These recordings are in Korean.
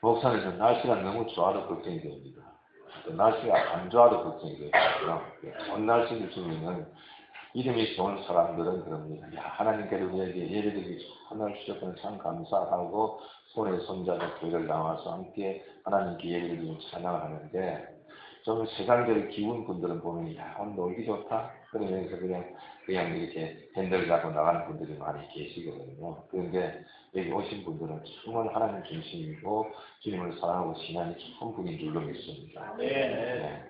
목산에서 날씨가 너무 좋아도 걱정이 됩니다. 또 날씨가 안 좋아도 걱정이 되거든요. 좋은 날씨를 주면은 이름이 좋은 사람들은 그럽니다. 야, 하나님께서 우리에게 예배드리기 좋은 날 주셨다는 참 감사하고 손에 손잡고 교회를 나와서 함께 하나님께 예배드리며 찬양을 하는데 좀 세상적인 기운 분들은 보면 야, 오늘 놀기 좋다 그러면서 그냥 이렇게 핸들 잡고 나가는 분들이 많이 계시거든요. 그런데 여기 오신 분들은 정말 하나님 중심이고 주님을 사랑하고 신앙이 참 분인 줄로 믿습니다. 네.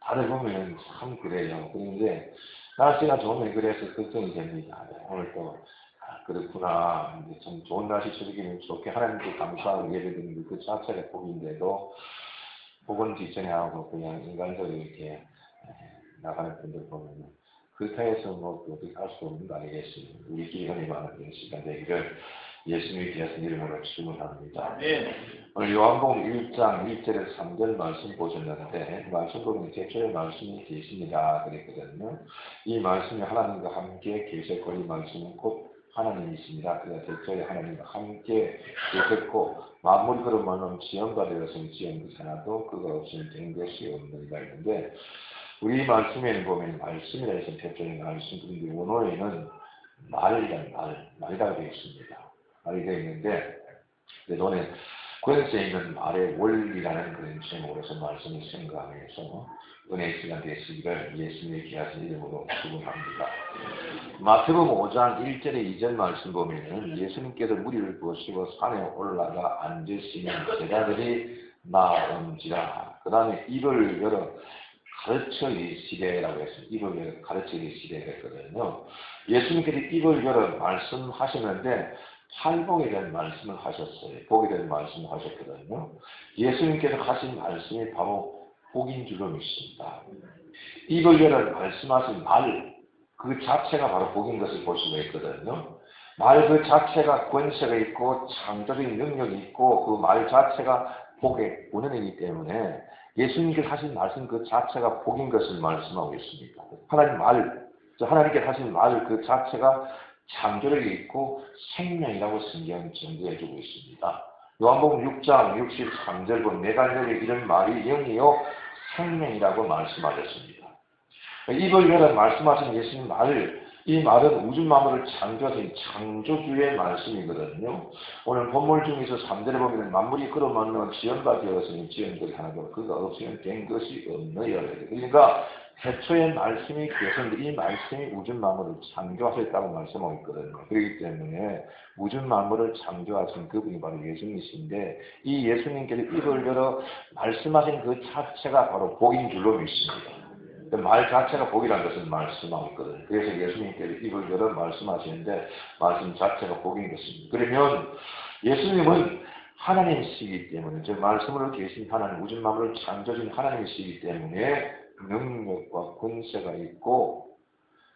다들 보면 참 그래요. 그런데 날씨가 좋으면 그래서 걱정이 됩니다. 오늘 또 그렇구나. 참 좋은 날씨 저녁이면 좋게 하나님께 감사하고 예배드리는 그 자체가 복인데도 복은 뒷전에 하고 그냥 인간적으로 이렇게 나가는 분들 보면 그렇다 해서 뭐 어떻게 할 수 없는 거 아니겠습니까? 우리끼리 흔히 말하는 시간 되기를 예수님의 귀하신 이름으로 축원합니다. 오늘 요한복음 1장 1절에서 3절 말씀 보셨는데 말씀 보면 대초에 말씀이 계십니다 그랬거든요. 이 말씀이 하나님과 함께 계셨고 이 말씀은 곧 하나님이십니다. 그래서 대초에 하나님과 함께 계셨고 만물이 그런 말로 지연과 되었으니 지연 그 하나도 그가 없으면 된 것이 없느니라 했는데 우리 말씀에는 보면 말씀이라 해서 대초에 말씀 그런데 원어에는 말이라고 되어 있습니다. 말이 되어 있는데 너는 권세 있는 말의 원리라는 그런 제목으로서 말씀을 생각해서 은혜의 시간 되시기를 예수님의 귀하신 이름으로 축원합니다. 마태복음 5장 1절에 2절 말씀 보면은 예수님께서 무리를 부으시고 산에 올라가 앉으시는 제자들이 나온지라. 그 다음에 입을 열어 가르쳐 이시되라고 했습니다. 입을 열어 가르쳐 이시되 했거든요. 예수님께서 입을 열어 말씀하시는데 팔복에 대한 말씀을 하셨어요. 복에 대한 말씀을 하셨거든요. 예수님께서 하신 말씀이 바로 복인 줄로 믿습니다. 입을 열어 말씀하신 말, 그 자체가 바로 복인 것을 볼 수가 있거든요. 말 그 자체가 권세가 있고 창조적인 능력이 있고 그 말 자체가 복의 본원이기 때문에 예수님께서 하신 말씀 그 자체가 복인 것을 말씀하고 있습니다. 하나님께서 하신 말 그 자체가 창조력이 있고 생명이라고 성경은 전도해주고 있습니다. 요한복음 6장 63절 보면 내가 너에게 이런 말이 영이요 생명이라고 말씀하셨습니다. 입을 열어 말씀하신 예수님 이 말은 우주 만물을 창조하신 창조주의 말씀이거든요. 오늘 본문 중에서 3절에 보면 만물이 그러면 지연과 되었으니 지연들이 하나도 그가 없으면 된 것이 없느니라. 그러니까 태초의 말씀이 계셨는데 이 말씀이 우주 만물을 창조하셨다고 말씀하고 있거든요. 그렇기 때문에 우주 만물을 창조하신 그분이 바로 예수님이신데 이 예수님께서 입을 열어 말씀하신 그 자체가 바로 복인 줄로 믿습니다. 말 자체가 복이라는 것을 말씀하고 있거든요. 그래서 예수님께서 입을 열어 말씀하시는데 말씀 자체가 복인 것입니다. 그러면 예수님은 하나님이시기 때문에 즉 말씀으로 계신 하나님 우주 만물을 창조하신 하나님이시기 때문에 능력과 권세가 있고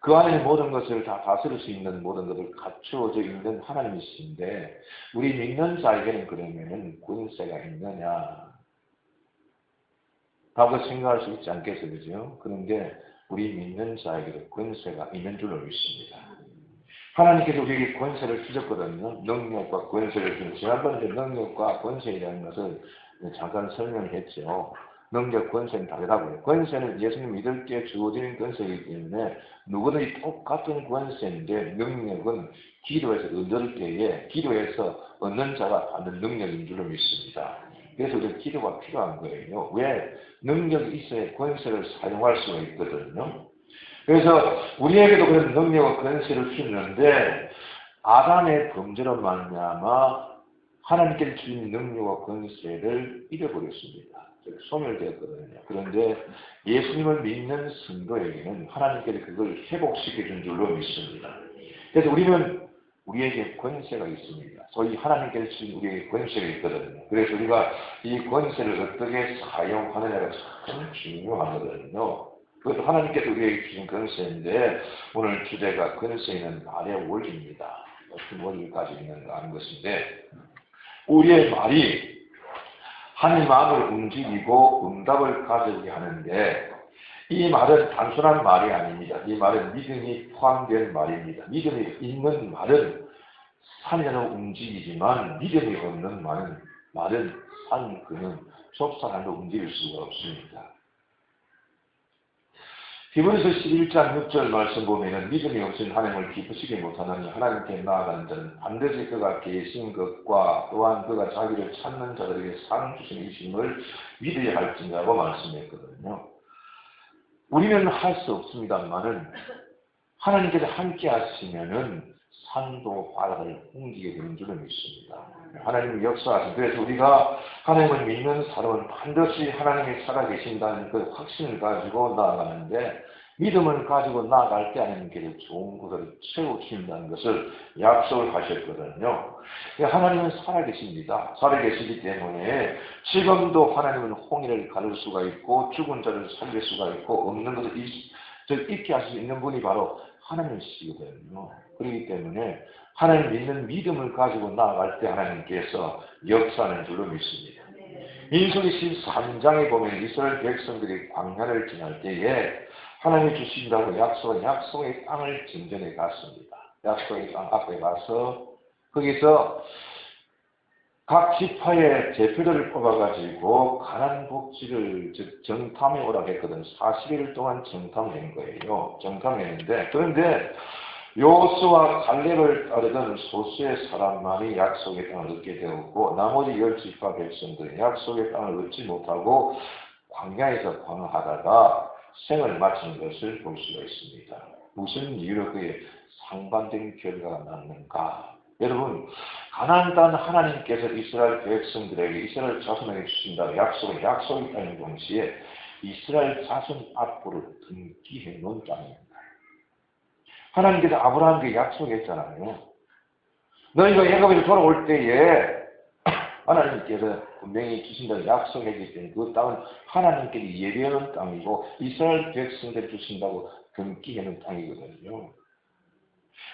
그 안에 모든 것을 다 다스릴 수 있는 모든 것을 갖추어져 있는 하나님이신데 우리 믿는 자에게는 그러면은 권세가 있느냐? 라고 생각할 수 있지 않겠어요, 그죠? 그런데 우리 믿는 자에게도 권세가 있는 줄로 믿습니다. 하나님께서 우리에게 권세를 주셨거든요. 능력과 권세를 주셨어요. 지난번에 능력과 권세라는 것을 잠깐 설명했죠. 능력, 권세는 다르다고요. 권세는 예수님 믿을 때 주어지는 권세이기 때문에 누구든지 똑같은 권세인데 능력은 기도에서 얻을 때에 기도에서 얻는 자가 받는 능력인 줄로 믿습니다. 그래서 우리가 기도가 필요한 거예요. 왜? 능력이 있어야 권세를 사용할 수가 있거든요. 그래서 우리에게도 그런 능력과 권세를 주는데 아담의 범죄로 말미암아 하나님께서 주신 능력과 권세를 잃어버렸습니다. 소멸되었거든요. 그런데 예수님을 믿는 성도에게는 하나님께서 그걸 회복시켜준 줄로 믿습니다. 그래서 우리에게 권세가 있습니다. 소위 하나님께서 주신 우리에게 권세가 있거든요. 그래서 우리가 이 권세를 어떻게 사용하느냐가 참 중요하거든요. 그것도 하나님께서 우리에게 주신 권세인데 오늘 주제가 권세 있는 말의 원리입니다. 어떤 원리를 가지고 있는가 하는 것인데 우리의 말이 하나님 마음을 움직이고 응답을 가져오게 하는데 이 말은 단순한 말이 아닙니다. 이 말은 믿음이 포함된 말입니다. 믿음이 있는 말은 산이라도 움직이지만 믿음이 없는 말은 산 그는 좁쌀한도 움직일 수가 없습니다. 히브리서 11장 6절 말씀 보면은 믿음이 없인 하나님을 기쁘시게 못하느니 하나님께 나아가는 자는 반드시 그가 계신 것과 또한 그가 자기를 찾는 자들에게 상 주신 이심을 믿어야 할지라고 말씀했거든요. 우리는 할 수 없습니다만은 하나님께서 함께 하시면은 산도 바다를 옮기게 되는 줄은 믿습니다. 하나님은 역사하신, 그래서 우리가 하나님을 믿는 사람은 반드시 하나님이 살아계신다는 그 확신을 가지고 나아가는데, 믿음을 가지고 나아갈 때 하나님께서 좋은 것을 채워주신다는 것을 약속을 하셨거든요. 하나님은 살아계십니다. 살아계시기 때문에 지금도 하나님은 홍해를 가를 수가 있고 죽은 자를 살릴 수가 있고 없는 것을 있게 할 수 있는 분이 바로 하나님이시거든요. 그렇기 때문에 하나님 믿는 믿음을 가지고 나아갈 때 하나님께서 역사하는 줄로 믿습니다. 민수기 13장에 보면 이스라엘 백성들이 광야를 지날 때에 하나님이 주신다고 약속한 약속의 땅을 진전해 갔습니다. 약속의 땅 앞에 가서 거기서 각 지파의 대표들을 뽑아가지고 가나안 복지를 정탐해 오라고 했거든. 40일 동안 정탐한 거예요. 정탐했는데, 그런데 요수와 갈렙을 따르던 소수의 사람만이 약속의 땅을 얻게 되었고 나머지 10지파 백성들은 약속의 땅을 얻지 못하고 광야에서 광하다가 생을 마치는 것을 볼 수가 있습니다. 무슨 이유로 그에 상반된 결과가 났는가? 여러분, 가나안 땅 하나님께서 이스라엘 백성들에게 이스라엘 자손에게 주신다 약속이 땅인 동시에 이스라엘 자손 앞으로 등기해 놓은 땅입니다. 하나님께서 아브라함에게 약속했잖아요. 너희가 애굽에서 돌아올 때에 하나님께서 분명히 주신다고 약속했기 때문에 그 땅은 하나님께서 예배하는 땅이고 이스라엘 백성들 주신다고 등기하는 땅이거든요.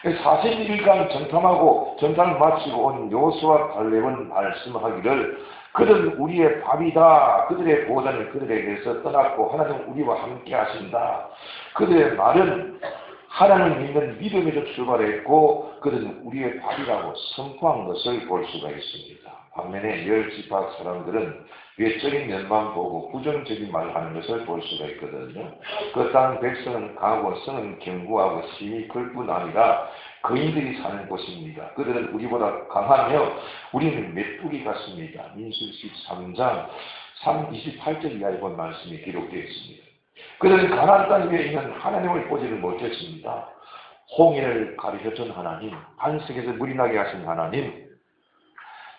41일간 정탐을 마치고 온 요수와 갈렙은 말씀하기를 그들은 우리의 밥이다. 그들의 보호자는 그들에게서 떠났고 하나님은 우리와 함께 하신다. 그들의 말은 하나님을 믿는 믿음에서 출발했고 그들은 우리의 밥이라고 선포한 것을 볼 수가 있습니다. 반면에 10지파 사람들은 외적인 면만 보고 부정적인 말을 하는 것을 볼 수가 있거든요. 그 땅 백성은 강하고 성은 견고하고 심히 클 뿐 아니라 거인들이 사는 곳입니다. 그들은 우리보다 강하며 우리는 메뚜기 같습니다. 민수기 13장 28절 이하에 본 말씀이 기록되어 있습니다. 그들은 가나안 땅에 있는 하나님을 보지를 못했습니다. 홍해를 가르쳐준 하나님, 반석에서 물이 나게 하신 하나님,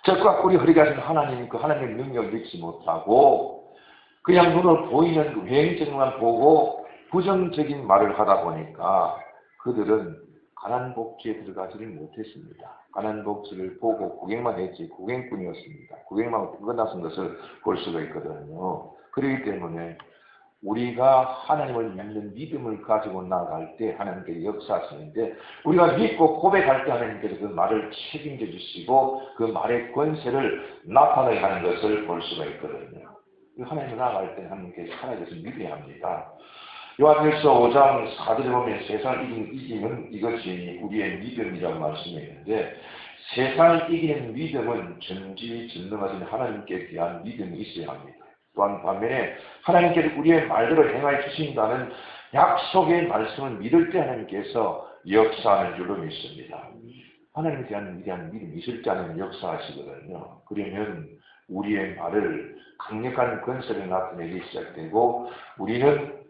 적과 꿀이 흐르게 하신 하나님, 그 하나님의 능력을 믿지 못하고 그냥 눈으로 보이는 그 외행적만 보고 부정적인 말을 하다 보니까 그들은 가나안 복지에 들어가지를 못했습니다. 가나안 복지를 보고 구경만 했지 구경꾼이었습니다. 구경만 끝났은 것을 볼 수가 있거든요. 그렇기 때문에 우리가 하나님을 믿는 믿음을 가지고 나아갈 때 하나님께서 역사하시는데 우리가 믿고 고백할 때 하나님께서 그 말을 책임져 주시고 그 말의 권세를 나타나게 하는 것을 볼 수가 있거든요. 하나님을 나아갈 때 하나님께서 살아계신 믿어야 합니다. 요한일서 5장 4절에 보면 세상을 이기는 이것이 우리의 믿음이라고 말씀했는데 세상을 이기는 믿음은 전지전능하신 하나님께 대한 믿음이 있어야 합니다. 또한 반면에 하나님께서 우리의 말대로 행하여 주신다는 약속의 말씀을 믿을 때 하나님께서 역사하는 줄로 믿습니다. 하나님에 대한 위대한 믿음이 있을 때 하나님 역사하시거든요. 그러면 우리의 말을 강력한 권세를 나타내기 시작되고 우리는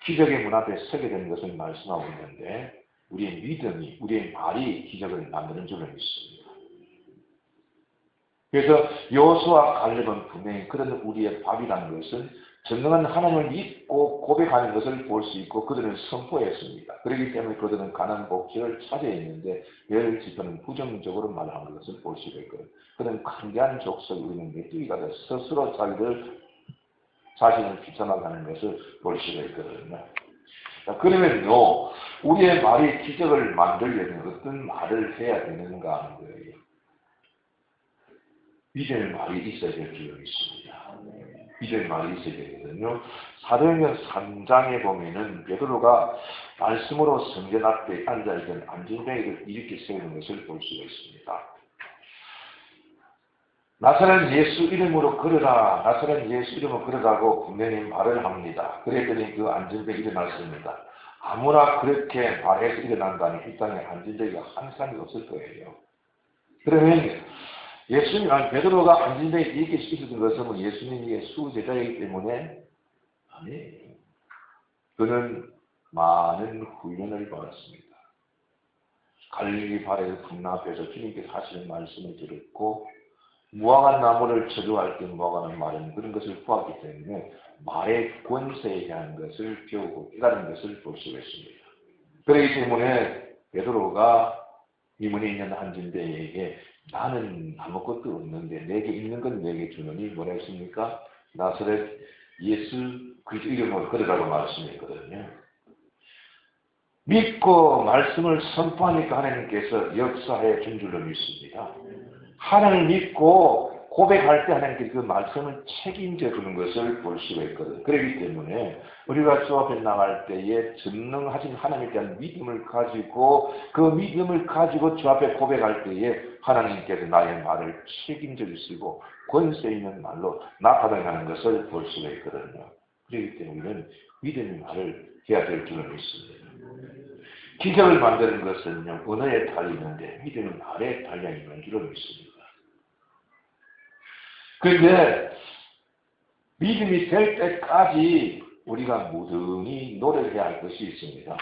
기적의 문 앞에 서게 되는 것을 말씀하고 있는데 우리의 믿음이, 우리의 말이 기적을 만드는 줄로 믿습니다. 그래서 여호수아 갈렙은 분명히 그들은 우리의 밥이라는 것은 전능한 하나님을 믿고 고백하는 것을 볼 수 있고 그들은 선포했습니다. 그렇기 때문에 그들은 가나안 복지를 차지했는데 10지파는 부정적으로 말하는 것을 볼 수가 있거든요. 그들은 강대한 족속이 우리는 메뚜기가 돼 스스로 자신을 비춰나가는 것을 볼 수가 있거든요. 그러면요, 우리의 말이 기적을 만들려면 어떤 말을 해야 되는가 하는 거예요. 믿음의 말이 있어야 될 줄로 믿습니다. 믿음의 말이 있어야 되거든요. 사도행전 3장에 보면은 베드로가 말씀으로 성전 앞에 앉아있던 안진뱅이를 일으켜 세우는 것을 볼 수가 있습니다. 나사렛 예수 이름으로 걸으라, 나사렛 예수 이름으로 걸으라고 분명히 말을 합니다. 그랬더니 그 안진뱅이 일어났습니다. 아무나 그렇게 말해서 일어난다면 이 땅에 안진뱅이가 한 사람이 없을 거예요. 그러면 예수님, 베드로가 안진뱅이 일으킬 수 있었던 것은 예수님의 수제자이기 때문에 아니에요. 그는 많은 훈련을 받았습니다. 갈릴리 바다에서 풍랑에서 주님께서 하시는 말씀을 들었고 무화과 나무를 저주할 때 무화과는 말은 그런 것을 보았기 때문에 말의 권세에 대한 것을 배우고 깨달은 것을 볼 수가 있습니다. 그렇기 때문에 베드로가 이문에 있는 안진뱅이에게 나는 아무것도 없는데 내게 있는 건 내게 주노니 뭐라 했습니까? 나사렛 예수 그리스도 이름으로 걸으라고 말씀했거든요. 믿고 말씀을 선포하니까 하나님께서 역사해 준 줄로 믿습니다. 하나님을 믿고 고백할 때 하나님께서 그 말씀을 책임져 주는 것을 볼 수가 있거든요. 그렇기 때문에 우리가 주 앞에 나갈 때에 전능하신 하나님에 대한 믿음을 가지고 그 믿음을 가지고 주 앞에 고백할 때에 하나님께서 나의 말을 책임져 주시고 권세 있는 말로 나타나는 것을 볼 수가 있거든요. 그렇기 때문에 우리는 믿음의 말을 해야 될 줄을 믿습니다. 기적을 만드는 것은요, 언어에 달리는데 믿음의 말에 달려 있는 줄을 믿습니다. 그런데 믿음이 될 때까지 우리가 무등히 노력해야 할 것이 있습니다.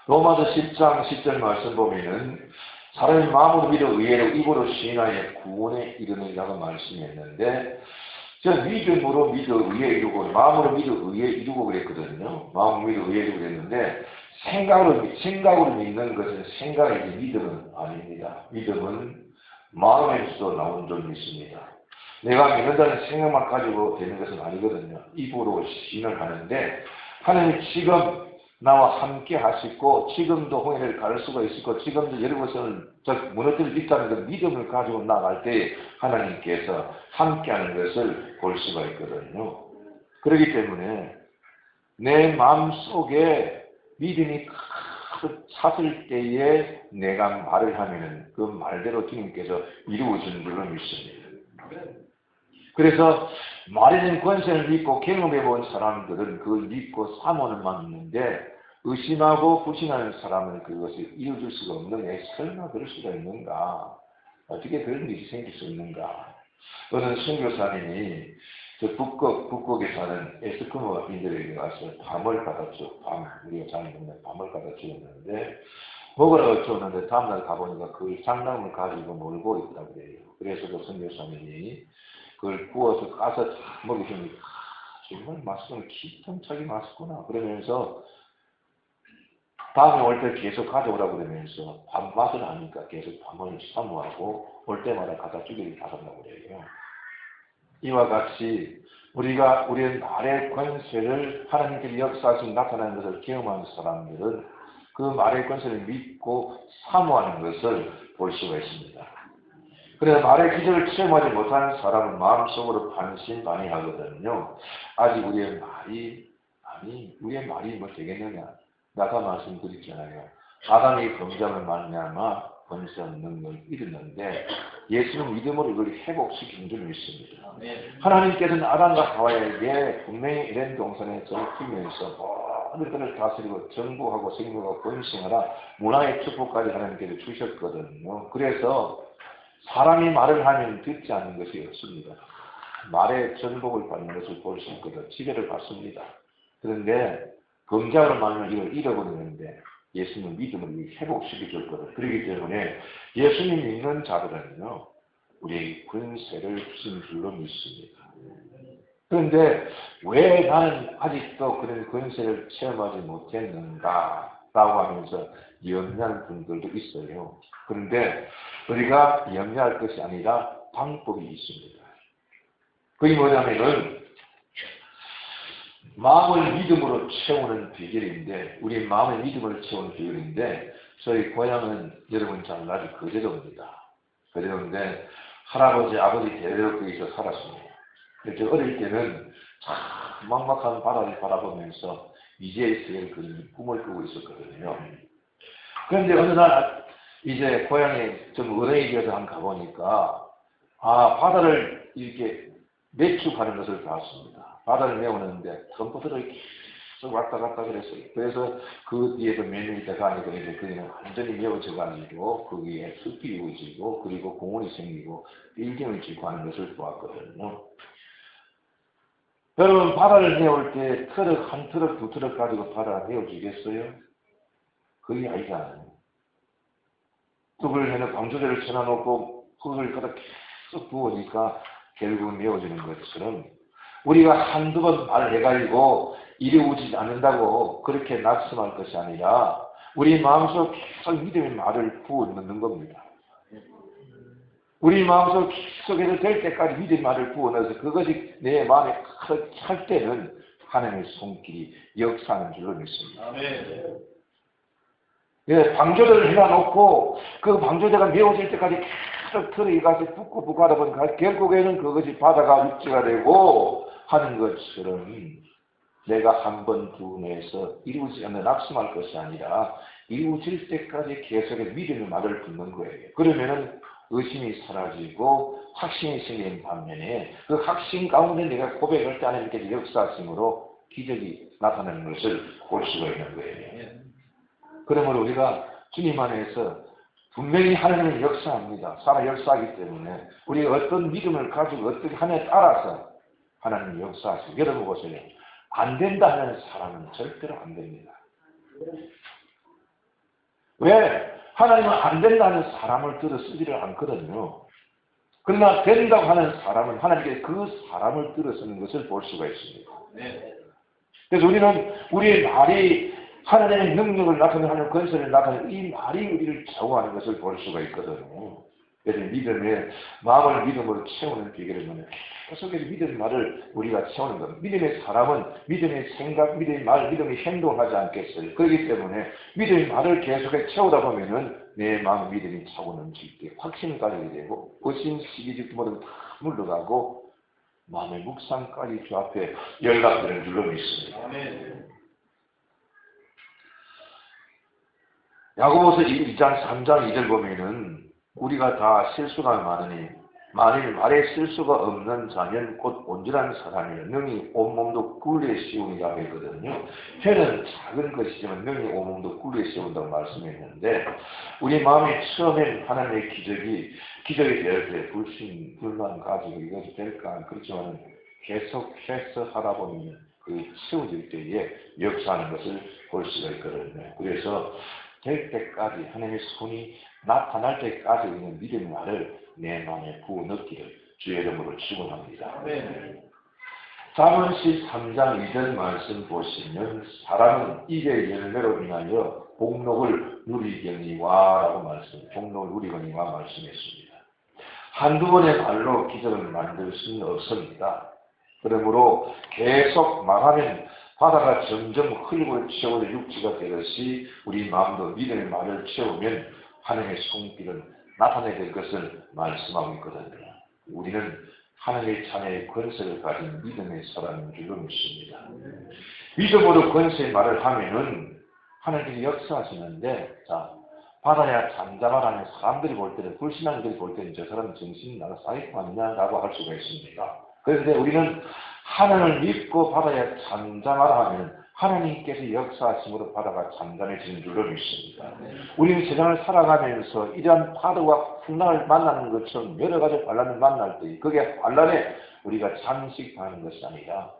로마서 10장 10절 말씀 보면은 사람이 마음으로 믿어 의외로 입으로 시인하여 구원에 이르느라고 말씀했는데 저 믿음으로 믿어 의에 이루고 마음으로 믿어 의에 이루고 그랬거든요. 마음으로 믿어 의에 이루고 그랬는데 생각으로 믿는 것은 생각이지 믿음은 아닙니다. 믿음은 마음에서 나온 줄 믿습니다. 내가 믿는다는 생각만 가지고 되는 것은 아니거든요. 입으로 시인을 하는데 하나님이 지금 나와 함께 하시고 지금도 홍해를 가를 수가 있고 지금도 여러분을 무너뜨릴 수 있다는 그 믿음을 가지고 나갈 때 하나님께서 함께하는 것을 볼 수가 있거든요. 그렇기 때문에 내 마음속에 믿음이 가득 찼을 때에 내가 말을 하면 그 말대로 주님께서 이루어지는 줄로 믿습니다. 그래서 말에 대한 권세를 믿고 경험해 본 사람들은 그걸 믿고 사모는만 있는데 의심하고 불신하는 사람은 그것을 이루어질 수가 없는데 설마 그럴 수가 있는가? 어떻게 그런 일이 생길 수 있는가? 어느 선교사님이 저 북극에 사는 에스키모 인들에게 가서 밤을 갖다 줘. 우리가 잘 먹는 밤을 갖다 주었는데 먹으라고 줬는데 다음날 가보니까 그 장난을 가지고 놀고 있더라고 그래요. 그래서 그 선교사님이 그걸 구워서 까서 먹이시니 정말 맛있구나. 기똥차게 맛있구나. 그러면서 다음에 올 때 계속 가져오라고 그러면서 밥맛을 아니까 계속 밤을 사모하고 올 때마다 갖다 주기를 바란다고 그래요. 이와 같이 우리가 우리의 말의 권세를 하나님께서 역사하신 나타나는 것을 경험한 사람들은 그 말의 권세를 믿고 사모하는 것을 볼 수가 있습니다. 그래서 말의 기적을 체험하지 못한 사람은 마음속으로 반신반의하거든요. 아직 우리의 말이 뭐 되겠느냐. 아까 말씀드렸잖아요. 아담이 범죄함을 말미암아 권세 없는 걸 잃었는데 예수는 믿음으로 이걸 회복시키는 줄 믿습니다. 하나님께서는 아담과 하와에게 분명히 에덴 동산에서 피면서 모든 것을 다스리고 정복하고 생명하고 번성하라 문화의 축복까지 하나님께서 주셨거든요. 그래서 사람이 말을 하면 듣지 않는 것이 없습니다. 말에 전복을 받는 것을 볼 수 있거든. 지배를 받습니다. 그런데 범죄로 말하면 이걸 잃어버리는데 예수님은 믿음을 회복시켜줬거든. 그렇기 때문에 예수님 믿는 자들은요, 우리의 권세를 주신 줄로 믿습니다. 그런데 왜 나는 아직도 그런 권세를 체험하지 못했는가? 라고 하면서 염려하는 분들도 있어요. 그런데 우리가 염려할 것이 아니라 방법이 있습니다. 그게 뭐냐면은 마음을 믿음으로 채우는 비결인데 우리 마음의 믿음을 채우는 비결인데 저희 고향은 여러분 잘 알죠. 거제도입니다. 거제도인데 할아버지 아버지 대대로 거기서 살았습니다. 그래서 어릴 때는 참 막막한 바다를 바라보면서 이제의 세계를 그리는 꿈을 꾸고 있었거든요. 그런데 어느 날 이제 고향에 좀 어른이 되어서 한 가보니까 바다를 이렇게 매축하는 것을 봤습니다. 바다를 메우는데 컴퓨터를 계속 왔다 갔다 그랬어요. 그래서 그 뒤에도 몇 년이 돼가니까 이제 거기는 완전히 메워져가지고 거기에 숲이 이루어지고 그리고 공원이 생기고 빌딩을 짓고 하는 것을 보았거든요. 여러분 바다를 메울 때 트럭 한 트럭 두 트럭 가지고 바다를 메워주겠어요? 그게 아니잖아요. 흙을 해는 방조제를 쳐놔놓고 흙을 그렇게 계속 부으니까 결국은 메워지는 것처럼 우리가 한두 번 말해가지고 이루어지지 않는다고 그렇게 낙심할 것이 아니라 우리 마음속 계속 믿음의 말을 부어 넣는 겁니다. 우리 마음속 계속해서 될 때까지 믿음의 말을 부어 넣어서 그것이 내 마음에 가득 찰 때는 하나님의 손길이 역사하는 줄로 믿습니다. 예, 방조제를 해놔놓고 그 방조제가 메워질 때까지 계속 틀에 가서 붓고 하다 보니까 결국에는 그것이 바다가 육지가 되고 하는 것처럼 내가 한 번 두 번 해서 이루어지지 않는 낙심할 것이 아니라 이루어질 때까지 계속해서 믿음의 말을 붙는 거예요. 그러면은 의심이 사라지고 확신이 생기는 반면에 그 확신 가운데 내가 고백할 때 하나님께서 역사하심으로 기적이 나타나는 것을 볼 수가 있는 거예요. 그러므로 우리가 주님 안에서 분명히 하나님은 역사합니다. 살아 역사하기 때문에 우리가 어떤 믿음을 가지고 어떻게 하냐에 따라서 하나님이 역사하시고 여러분 보세요. 안 된다 하는 사람은 절대로 안 됩니다. 왜? 하나님은 안 된다 하는 사람을 들어 쓰지를 않거든요. 그러나 된다고 하는 사람은 하나님께 그 사람을 들어 쓰는 것을 볼 수가 있습니다. 그래서 우리는 우리의 말이 하나님의 능력을 나타내는 하나님의 권세를 나타내는 이 말이 우리를 좌우하는 것을 볼 수가 있거든요. 그래서 믿음의 마음을 믿음으로 채우는 비결은 뭐냐? 계속해서 믿음의 말을 우리가 채우는 겁니다. 믿음의 사람은 믿음의 생각, 믿음의 말, 믿음의 행동을 하지 않겠어요. 그렇기 때문에 믿음의 말을 계속해서 채우다 보면은 내 마음 믿음이 차고 넘칠 때 확신을 가지게 되고 의심, 시기, 모든 다 물러가고 마음의 묵상까지 주 앞에 연락되는 줄로 믿습니다. 야고보서 2장 3장 2절 보면은 우리가 다 실수가 많으니 만일 말에 실수가 없는 자면 곧 온전한 사람이요 능히 온몸도 굴에 씌우니라 했거든요. 혀는 작은 것이지만 능히 온몸도 굴에 씌운다고 말씀했는데 우리 마음이 처음엔 하나님의 기적이 될 때 불만 가지고 이것이 될까 그렇지만 계속해서 하다 보면 그 채워질 때에 역사하는 것을 볼 수가 있거든요. 그래서 될 때까지 하나님의 손이 나타날 때까지 있는 믿음의 말을 내 마음에 부어 넣기를 주의 이름으로 축원합니다. 잠언시 3장 2절 말씀 보시면 사람은 입의 열매로 인하여 복록을 누리거니와 복록을 누리거니와 말씀했습니다. 한두 번의 말로 기적을 만들 수는 없습니다. 그러므로 계속 말하면 바다가 점점 흘고 채워져 육지가 되듯이 우리 마음도 믿음의 말을 채우면 하나님의 손길은 나타내게 될 것을 말씀하고 있거든요. 우리는 하나님의 자녀의 권세를 가진 믿음의 사람인 줄로 믿습니다. 믿음으로 권세의 말을 하면은 하나님이 역사하시는데 바다야 잠잠하라는 사람들이 볼 때는 불신한 이들이 볼 때는 저 사람은 정신이 나가 사이코 아니냐라고 할 수가 있습니다. 그런데 우리는 하나님을 믿고 바다에 잠잠하라 하면 하나님께서 역사하심으로 바다가 잠잠해지는 줄로 믿습니다. 우리는 세상을 살아가면서 이러한 파도와 풍랑을 만나는 것처럼 여러 가지 환란을 만날 때 그게 환란에 우리가 잠식하는 것이 아니라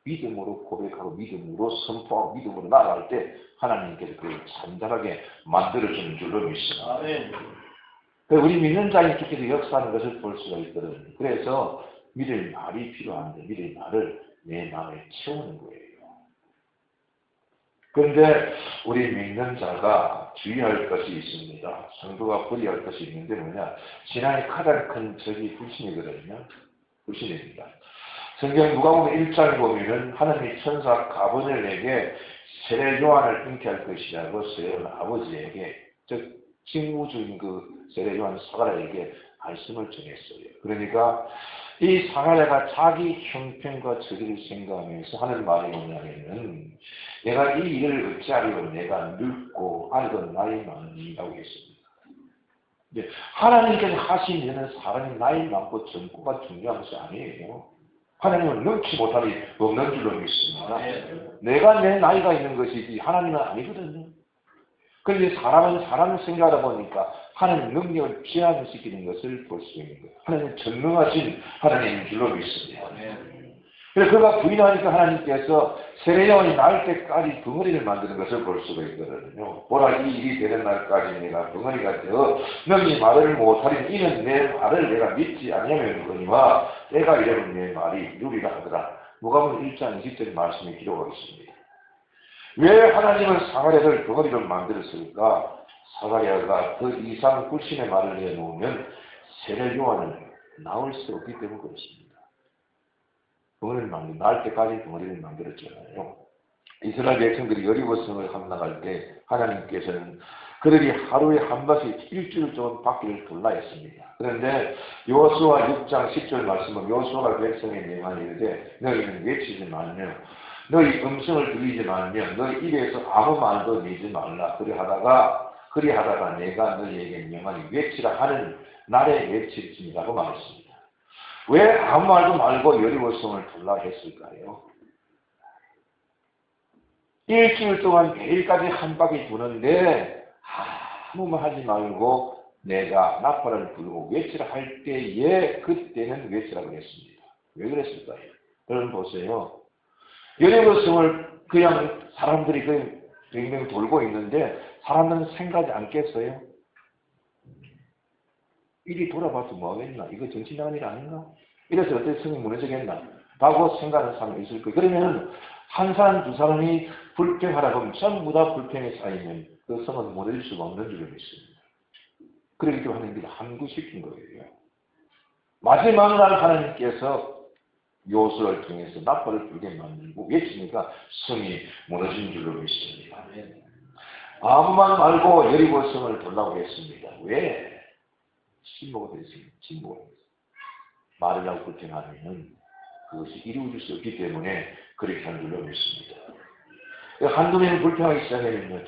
믿음으로 고백하고 믿음으로 선포하고 믿음으로 나아갈 때 하나님께서 그를 잠잠하게 만들어주는 줄로 믿습니다. 우리 믿는 자님께서 역사하는 것을 볼 수가 있거든요. 그래서 믿을 말이 필요한데 믿을 말을 내 마음에 채우는 거예요. 그런데 우리 믿는 자가 주의할 것이 있습니다. 성도가 버려야 할 것이 있는데 뭐냐? 신앙의 가장 큰 적이 불신이거든요. 불신입니다. 성경 누가복음 1장에 보면은 하나님이 천사 가브리엘에게 세례 요한을 잉태할 것이라고 세운 아버지에게 즉 직무주인 그 세례 요한 사가랴에게 말씀을 전했어요. 그러니까 이 사가랴가 자기 형편과 처지를 생각하면서 하는 말이 뭐냐면은 내가 이 일을 어찌하리고 내가 늙고 아니던 나이 많으니라고 했습니다. 하나님께서 하신 일은 사람이 나이 많고 젊고가 중요한 것이 아니에요. 하나님은 능치 못하니 없는 줄로 믿습니다. 내가 내 나이가 있는 것이지 하나님은 아니거든요. 그런데 사람은 사람을 생각하다 보니까 하나님 능력을 제한시키는 것을 볼 수 있는 거예요. 하나님은 전능하신 하나님인 줄로 믿습니다. 그래서 그가 부인하니까 하나님께서 세례요한이 나을 때까지 벙어리를 만드는 것을 볼 수가 있거든요. 보라, 이 일이 되는 날까지 내가 벙어리가 되어 너희 말을 못하리니 이는 내 말을 내가 믿지 아니하면거니와 때가 이르면 내 말이 이루리라 하더라. 누가복음 1장 20절의 말씀이 기록하고 있습니다. 왜 하나님은 사가랴를 벙어리로 만들었을까? 사가랴가 그 이상 불신의 말을 내놓으면 세례요한을 낳을 수 없기 때문에 그렇습니다. 벙어리를 낳을 때까지 벙어리를 만들었잖아요. 이스라엘 백성들이 여리고성을 함락할 때 하나님께서는 그들이 하루에 한 번씩 일주일 동안 바퀴를 돌라 했습니다. 그런데 여호수아 6장 10절 말씀은 여호수아가 백성에 명하니 이르되 너희는 외치지 말며 너희 음성을 들리지 말며 너희 입에서 아무 말도 내지 말라. 그리하다가 내가 너희에게 명하니 외치라 하는 날에 외칠지니라고 말했습니다. 왜 아무 말도 말고 여리고성을 돌라 했을까요? 일주일 동안 매일까지 한 바퀴 도는데 아무 말 하지 말고 내가 나팔을 불고 외치라 할 때에 그때는 외치라고 했습니다. 왜 그랬을까요? 여러분 보세요. 여리고성을 그냥 사람들이 그냥 뱅뱅 돌고 있는데 사람들은 생각하지 않겠어요? 이리 돌아봐도 뭐하겠나? 이거 정신 나간 일 아닌가? 이래서 어떻게 성이 무너지겠나? 라고 생각하는 사람이 있을 거예요. 그러면 한 사람, 두 사람이 불평하라고 하면 전부 다 불평에 쌓이면 그 성은 무너질 수가 없는 줄로 믿습니다. 그렇기 때문에 하나님이 함구시킨 거예요. 마지막 날 하나님께서 요수를 통해서 나팔을 불게 만들고 외치니까 성이 무너진 줄로 믿습니다. 아무 말 말고 여리고성을 돌라고 했습니다. 왜? 침묵을 했습니다. 침묵을 했습니다. 말을 하고 불평하면 그것이 이루어질 수 없기 때문에 그렇게 한 줄로 믿습니다. 한두 명이 불평하기 시작하면요,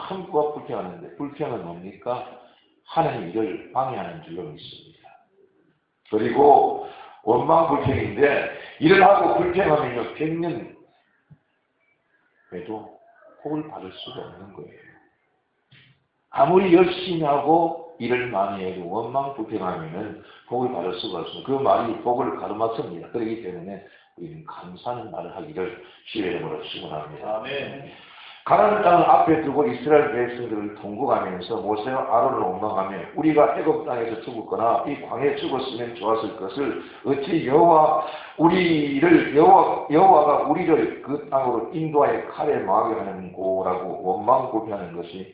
전부가 불평하는데 불평은 뭡니까? 하나님 일을 방해하는 줄로 믿습니다. 그리고 원망 불평인데 일을 하고 불평하면요, 100년 해도 복을 받을 수가 없는 거예요. 아무리 열심히 하고 일을 많이 해도 원망 불평하면은 복을 받을 수가 없습니다. 그 말이 복을 가로막습니다. 그렇기 때문에 우리는 감사하는 말을 하기를 주의 이름으로 축원합니다. 아멘. 가나안 땅을 앞에 두고 이스라엘 백성들을 통곡하면서 모세와 아론을 원망하며 우리가 애굽 땅에서 죽었거나 이 광야에 죽었으면 좋았을 것을 어찌 여호와가 우리를 그 땅으로 인도하여 칼에 망하게 하는고라고 원망 불평하는 것이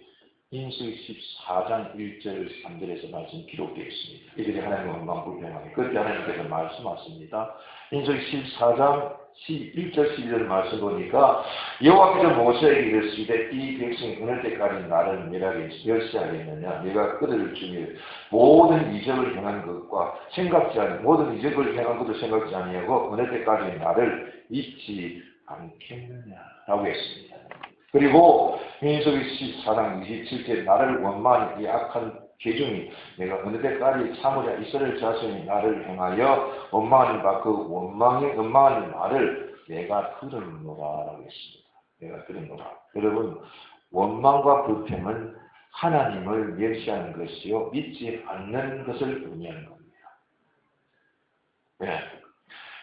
민수기 14장 1절 3절에서 말씀 기록되어 있습니다. 이들이 하나님의 원망 불평하니 그때 하나님께서 말씀하십니다. 민수기 14장 1절 12절 말씀 보니까 여호와께서 모세에게 이르시되 이 백성이 어느 때까지 나를 멸시하겠느냐. 내가 그들을 중에 모든 이적을 행한 것과 모든 이적을 행한 것도 생각지 아니하고 어느 때까지 나를 잊지 않겠느냐라고 했습니다. 그리고 민수기 14장 27절 나를 원망하는 이 악한 계중이 내가 어느 때까지 참으랴. 이스라엘 자손이 나를 행하여 원망하는 바 그 원망하는 말을 내가 들었노라라고 했습니다. 내가 들었노라. 여러분, 원망과 불평은 하나님을 멸시하는 것이요 믿지 않는 것을 의미하는 겁니다. 네.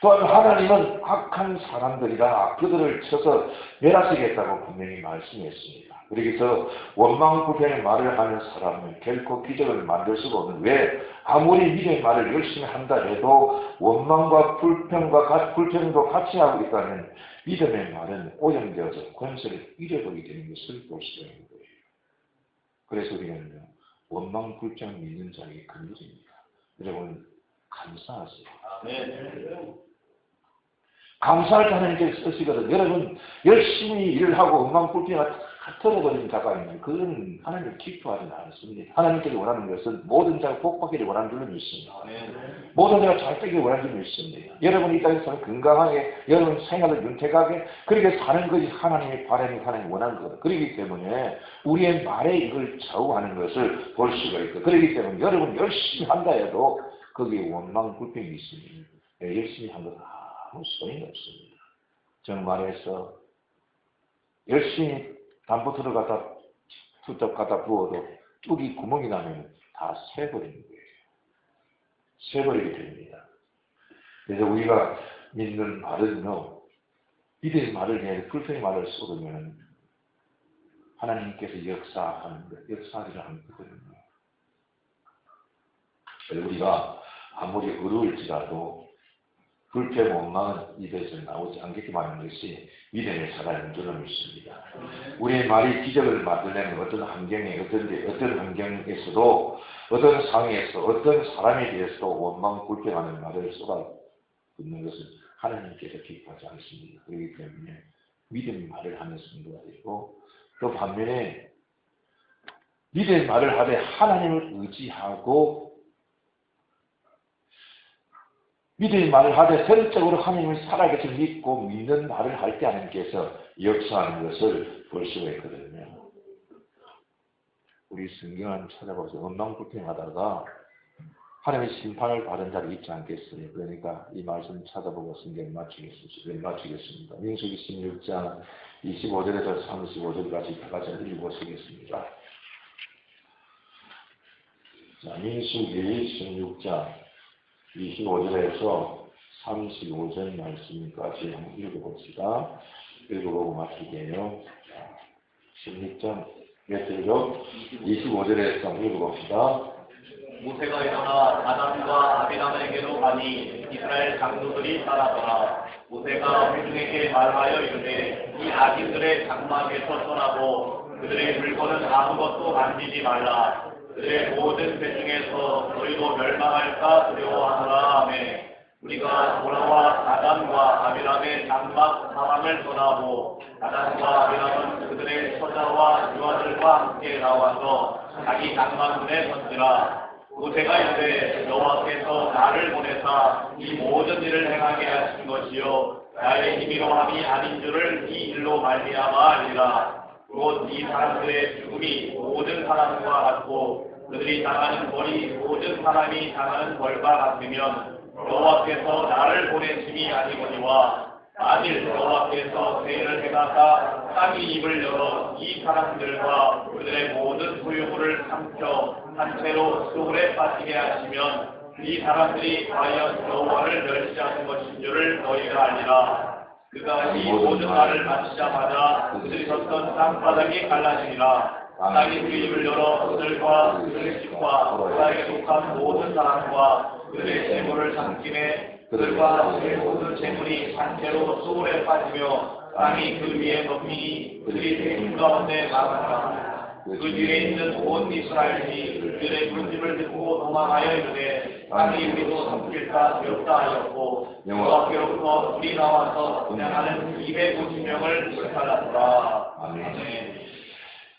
또한 하나님은 악한 사람들이라 그들을 쳐서 멸하시겠다고 분명히 말씀했습니다. 그래서 원망 불평의 말을 하는 사람은 결코 기적을 만들 수가 없는, 왜? 아무리 믿음의 말을 열심히 한다 해도 원망과 불평도 같이 하고 있다면 믿음의 말은 오염되어서 권세를 잃어버리게 되는 것을 볼 수가 있는 거예요. 그래서 우리는 원망 불평 믿는 자에게 근거입니다. 여러분 감사하세요. 아멘. 감사할 때 하나님께서 쓰시거든. 여러분 열심히 일을 하고 원망 불평을 틀어버린 자가 있는 그런 하나님을 기뻐하지는 않습니다. 하나님께서 원하는 것은 모든 자가 복받기를 원하는 줄로 믿습니다. 모든 자가 잘 되기를 원하는 줄로 믿습니다. 여러분 이 땅에서 건강하게, 여러분 생활을 윤택하게 그렇게 사는 것이 하나님의 바람이 하나님이 원하는 거다. 그렇기 때문에 우리의 말에 이걸 좌우하는 것을 볼 수가 있고, 그렇기 때문에 여러분 열심히 한다 해도 거기에 원망 불평이 있습니다. 열심히 한 것은 아무 소용이 없습니다. 정말해서 열심히 담보 들어가다 툭툭 갖다 부어도 뚝이 구멍이 나면 다 새버리는 거예요. 새버리게 됩니다. 그래서 우리가 믿는 말은요, 이들의 말을 내야 불평의 말을 쏟으면 하나님께서 역사하는 것, 역사하기를 하는 거거든요. 우리가 아무리 어려울지라도 불평, 원망은 입에서 나오지 않게끔 하는 것이 믿음의 사람인 줄로 믿습니다. 우리의 말이 기적을 만들려면 어떤 환경에, 어떤 환경에서도, 어떤 상황에서, 어떤 사람에 대해서도 원망, 불평하는 말을 쏟아붓는 것은 하나님께서 기뻐하지 않습니다. 그렇기 때문에 믿음의 말을 하는 성도가 되고, 또 반면에 믿음의 말을 하되 하나님을 의지하고 믿음의 말을 하되 설적으로 하나님을 살아계신 믿고 믿는 말을 할 때 하나님께서 역사하는 것을 볼 수가 있거든요. 우리 성경을 찾아봐서 원망불평하다가 하나님의 심판을 받은 자가 있지 않겠어요. 그러니까 이 말씀 찾아보고 성경을 마치겠습니다. 민수기 16장 25절에서 35절까지 다 같이 읽어보시겠습니다. 자, 민수기 16장 25절에서 35절 말씀까지 한번 읽어봅시다. 읽어보고 마치게요. 16장 몇 절로? 25절에서 한번 읽어봅시다. 모세가 일어나 다단과 아비람에게로 가니 이스라엘 장로들이 따라더라. 모세가 회중에게 말하여 이르되 이 악인들의 장막에서 떠나고 그들의 물건은 아무것도 만지지 말라. 그들의 모든 배 중에서 너희도 멸망할까 두려워하노라. 하매 우리가 돌아와 다단과 아비람의 장막 사람을 떠나고 다단과 아비람은 그들의 처자와 유아들과 함께 나와서 자기 장막 문에 섰지라. 모세가 이르되 여호와께서 나를 보내사 이 모든 일을 행하게 하신 것이요 나의 힘으로 함이 아닌 줄을 이 일로 말미암아 알리라. 곧 이 사람들의 죽음이 모든 사람과 같고 그들이 당하는 벌이 모든 사람이 당하는 벌과 같으면 여호와께서 나를 보내심이 아니거니와 만일 여호와께서 세일을 행하사 땅이 입을 열어 이 사람들과 그들의 모든 소유물을 삼켜 한 채로 소울에 빠지게 하시면 이 사람들이 과연 여호와를 멸시하는 것인 줄을 너희가 알리라. 그가 이 모든 말을 마치자마자 그들이 섰던 땅바닥이 갈라지니라. 땅이 그 입을 열어 그들과 그들의 집과 그들에게 속한 모든 사람과 그들의 재물을 삼키네. 그들과 그들의 모든 재물이 산채로 소울에 빠지며 땅이 그 위에 덮이니 그들이 대중 가운데 나가니라. 그 뒤에 있는 온 이스라엘이 그들의 군집을 듣고 도망하여 이르되 땅이 우리도 삼킬까 두렵다 하였고 여호와께로부터 불이 나와서 분양하는 250명을 불살랐더라. 아멘.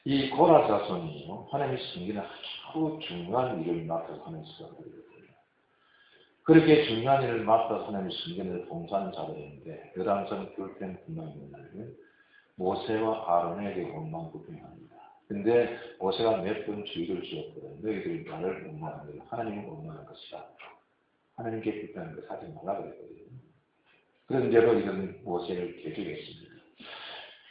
이 고라 자손이요, 하나님의 성경은 아주 중요한 일을 맡아서 하는 사람들이거든요. 그렇게 중요한 일을 맡아서 하나님의 성경을 봉사하는 자들인데 여당선 불평 분노하는 모세와 아론에게 원망불평합니다. 근데 모세가 몇 번 주의를 주었거든. 너희들이 나를 원망하는 것, 하나님을 원망하는 것이다. 하나님께 불평하는 것 하지 말라 그랬거든요. 그런데도 이런 모세를 개죽했습니다.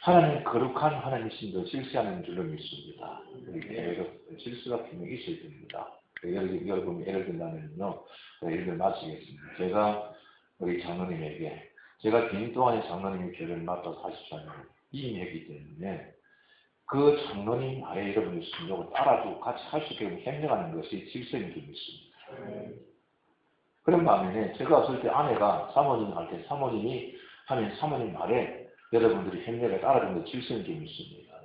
하나님 거룩한 하나님이신도 실수하는 줄로 믿습니다. 그리고 실수가 분명히 있을 겁니다. 여러분 예를 들면요, 예를 마치겠습니다. 제가 우리 장로님에게 제가 빈 동안에 장로님이 교회를 맡아서 하십시오 이미 했기 때문에 그 장로님 아예 여러분의 순종을 따라주고 같이 할 수 있게 협력하는 것이 질서인 줄 믿습니다. 그런 반면에 제가 없을 때 아내가 사모님 할 때 사모님이 하면 사모님 말에 여러분들이 협력을 따라주는 게 질서인 줄 믿습니다.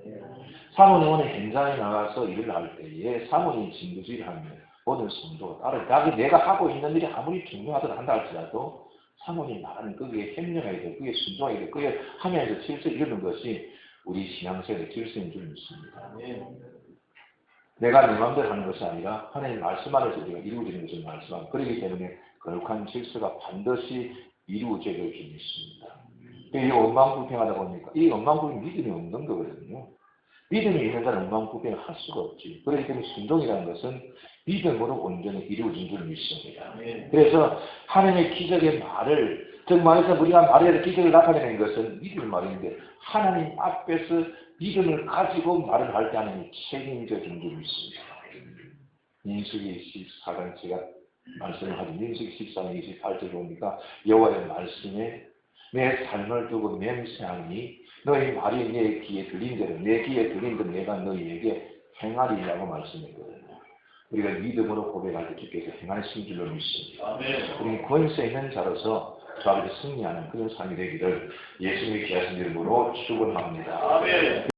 사모님은 현장에 나가서 일을 할 때에 사모님이 진두지휘를 하면 모든 성도가 따라 내가 하고 있는 일이 아무리 중요하다 한다 할지라도 사모님 말하는 거기에 협력해야 돼, 거기에 순종해야 돼, 거기에 하면서 질서 이루는 것이 우리 신앙생활의 질서인 줄 믿습니다. 아멘. 내가 내 마음대로 하는 것이 아니라 하나님 말씀 안에서 우리가 이루어지는 것을 말씀하고 그렇기 때문에 거룩한 질서가 반드시 이루어져야 될 줄 믿습니다. 이 원망불평하다 보니까 이 원망불평 믿음이 없는 거거든요. 믿음이 있는 자는 원망불평을 할 수가 없지. 그렇기 때문에 순종이라는 것은 믿음으로 온전히 이루어진 줄 믿습니다. 그래서 하나님의 기적의 말을 즉 말해서 우리가 말해야 기적을 나타내는 것은 믿음의 말인데 하나님 앞에서 믿음을 가지고 말을 할 때 하나님이 책임져준 줄 믿습니다. 민수기 14장 제가 말씀을 하죠. 민수기 14장 28절 보니까 여호와의 말씀에 내 삶을 두고 맹세하니 너희 말이 내 귀에 들린 대로 내 귀에 들린 대로 내가 너희에게 행하리라고 말씀했거든요. 우리가 믿음으로 고백할 때 주께서 행하신 줄로 믿습니다. 우리 권세 있는 자로서 주 앞에서 승리하는 그런 삶이 되기를 예수님의 귀하신 이름으로 축원합니다.